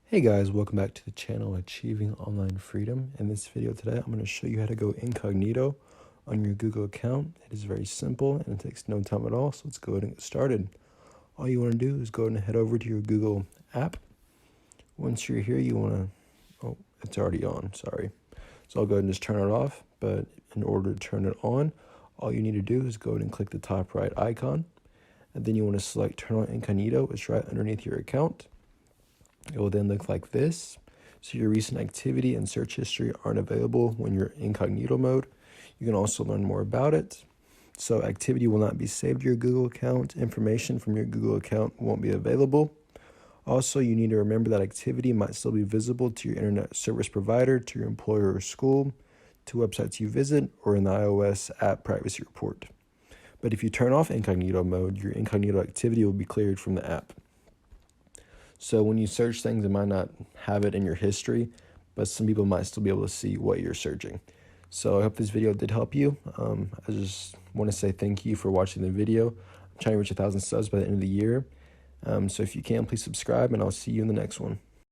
Hey guys, welcome back to the channel Achieving Online Freedom. In this video today, I'm going to show you how to go incognito on your Google account. It is very simple and it takes no time at all, so let's go ahead and get started. All you want to do is go ahead and head over to your Google app. Once you're here, you want to, oh, it's already on, sorry. So I'll go ahead and just turn it off, but in order to turn it on, all you need to do is go ahead and click the top right icon, and then you want to select Turn on Incognito. It's right underneath your account. It will then look like this. So your recent activity and search history aren't available when you're in incognito mode. You can also learn more about it. So activity will not be saved to your Google account. Information from your Google account won't be available. Also, you need to remember that activity might still be visible to your internet service provider, to your employer or school, to websites you visit, or in the iOS app privacy report. But if you turn off incognito mode, your incognito activity will be cleared from the app. So when you search things, it might not have it in your history, but some people might still be able to see what you're searching. So I hope this video did help you. I just want to say thank you for watching the video. I'm trying to reach 1,000 subs by the end of the year. So if you can, please subscribe, and I'll see you in the next one.